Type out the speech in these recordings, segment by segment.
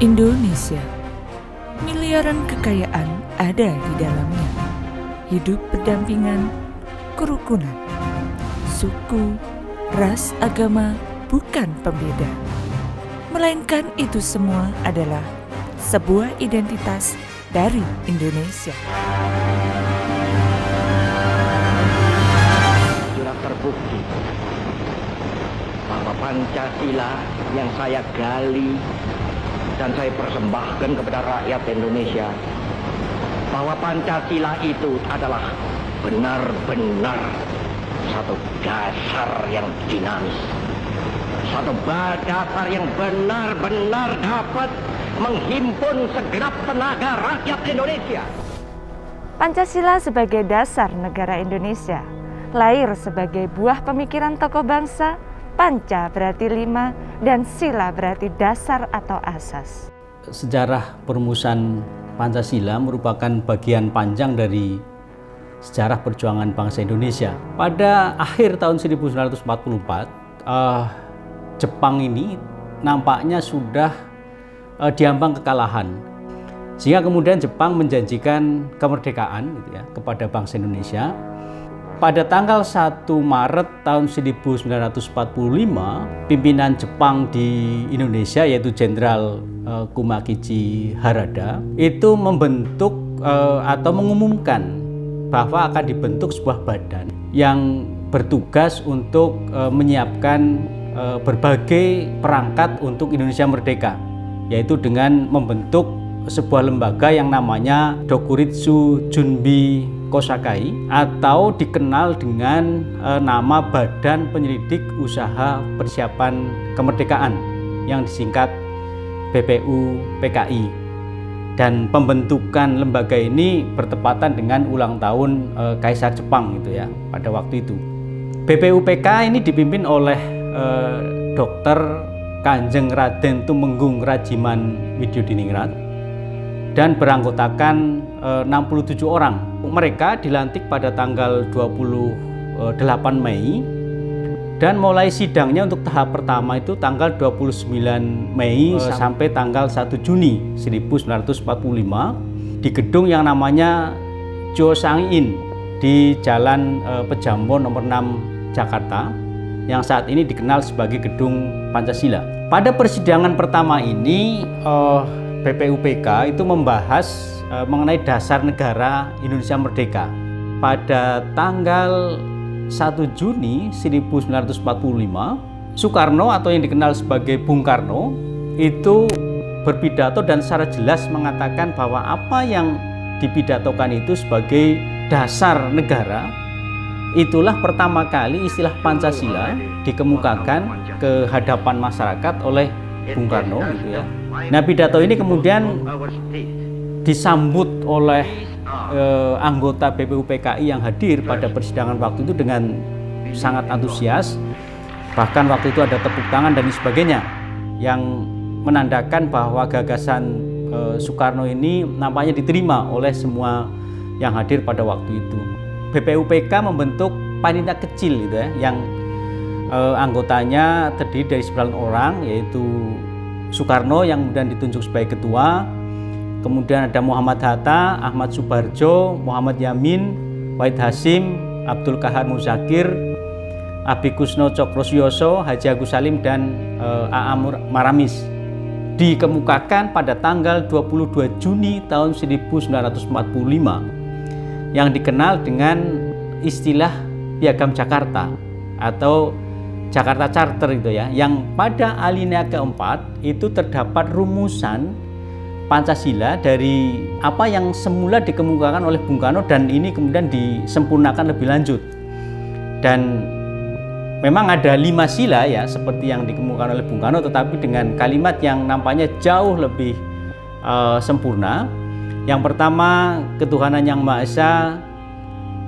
Indonesia, miliaran kekayaan ada di dalamnya. Hidup berdampingan, kerukunan, suku, ras, agama bukan pembeda, melainkan itu semua adalah sebuah identitas dari Indonesia. Sudah terbukti bahwa Pancasila yang saya gali dan saya persembahkan kepada rakyat Indonesia, bahwa Pancasila itu adalah benar-benar satu dasar yang dinamis, satu dasar yang benar-benar dapat menghimpun segenap tenaga rakyat Indonesia. Pancasila sebagai dasar negara Indonesia, lahir sebagai buah pemikiran tokoh bangsa. Panca berarti 5 dan sila berarti dasar atau asas. Sejarah perumusan Pancasila merupakan bagian panjang dari sejarah perjuangan bangsa Indonesia. Pada akhir tahun 1944, Jepang ini nampaknya sudah diambang kekalahan. Sehingga kemudian Jepang menjanjikan kemerdekaan kepada bangsa Indonesia. Pada tanggal 1 Maret tahun 1945, pimpinan Jepang di Indonesia yaitu Jenderal Kumakichi Harada itu membentuk atau mengumumkan bahwa akan dibentuk sebuah badan yang bertugas untuk menyiapkan berbagai perangkat untuk Indonesia merdeka, yaitu dengan membentuk sebuah lembaga yang namanya Dokuritsu Junbi Kosakai atau dikenal dengan nama Badan Penyelidik Usaha Persiapan Kemerdekaan yang disingkat BPUPKI. Dan pembentukan lembaga ini bertepatan dengan ulang tahun Kaisar Jepang pada waktu itu. BPUPK ini dipimpin oleh Dr. Kanjeng Raden Tumenggung Rajiman Widyodiningrat dan beranggotakan 67 orang. Mereka dilantik pada tanggal 28 Mei dan mulai sidangnya untuk tahap pertama itu tanggal 29 Mei sampai tanggal 1 Juni 1945 di gedung yang namanya Chosangin di Jalan Pejambon nomor 6 Jakarta yang saat ini dikenal sebagai Gedung Pancasila. Pada persidangan pertama ini BPUPK itu membahas mengenai dasar negara Indonesia merdeka. Pada tanggal 1 Juni 1945, Soekarno atau yang dikenal sebagai Bung Karno itu berpidato dan secara jelas mengatakan bahwa apa yang dipidatokan itu sebagai dasar negara. Itulah pertama kali istilah Pancasila dikemukakan ke hadapan masyarakat oleh Bung Karno Nah, pidato ini kemudian disambut oleh anggota BPUPKI yang hadir pada persidangan waktu itu dengan sangat antusias. Bahkan waktu itu ada tepuk tangan dan sebagainya yang menandakan bahwa gagasan Soekarno ini nampaknya diterima oleh semua yang hadir pada waktu itu. BPUPK membentuk panitia kecil yang anggotanya terdiri dari 9 orang, yaitu Soekarno yang kemudian ditunjuk sebagai ketua, kemudian ada Muhammad Hatta, Ahmad Subarjo, Muhammad Yamin, Wahid Hasim, Abdul Kahar Muzakir, Abi Kusno Cokrosyoso, Haji Agus Salim, dan A.A. Maramis. Dikemukakan pada tanggal 22 Juni tahun 1945 yang dikenal dengan istilah Piagam Jakarta atau Jakarta Charter yang pada alinea keempat itu terdapat rumusan Pancasila dari apa yang semula dikemukakan oleh Bung Karno dan ini kemudian disempurnakan lebih lanjut. Dan memang ada 5 sila seperti yang dikemukakan oleh Bung Karno, tetapi dengan kalimat yang nampaknya jauh lebih sempurna. Yang pertama, ketuhanan yang Maha Esa.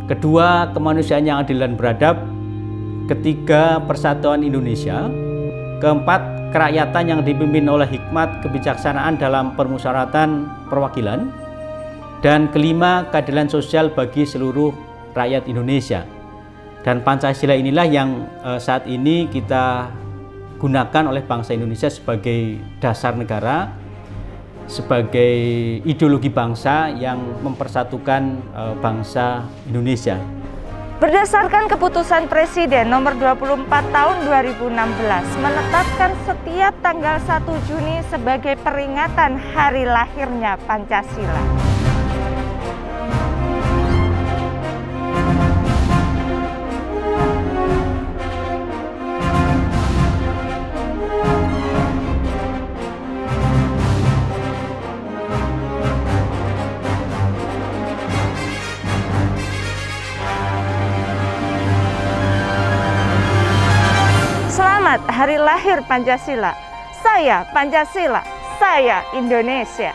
Kedua, kemanusiaan yang adil dan beradab. Ketiga, persatuan Indonesia. Keempat, kerakyatan yang dipimpin oleh hikmat kebijaksanaan dalam permusyawaratan perwakilan. Dan kelima, keadilan sosial bagi seluruh rakyat Indonesia. Dan Pancasila inilah yang saat ini kita gunakan oleh bangsa Indonesia sebagai dasar negara sebagai ideologi bangsa yang mempersatukan bangsa Indonesia. Berdasarkan keputusan Presiden nomor 24 tahun 2016 menetapkan setiap tanggal 1 Juni sebagai peringatan hari lahirnya Pancasila. Selamat Hari Lahir Pancasila. Saya Pancasila, saya Indonesia.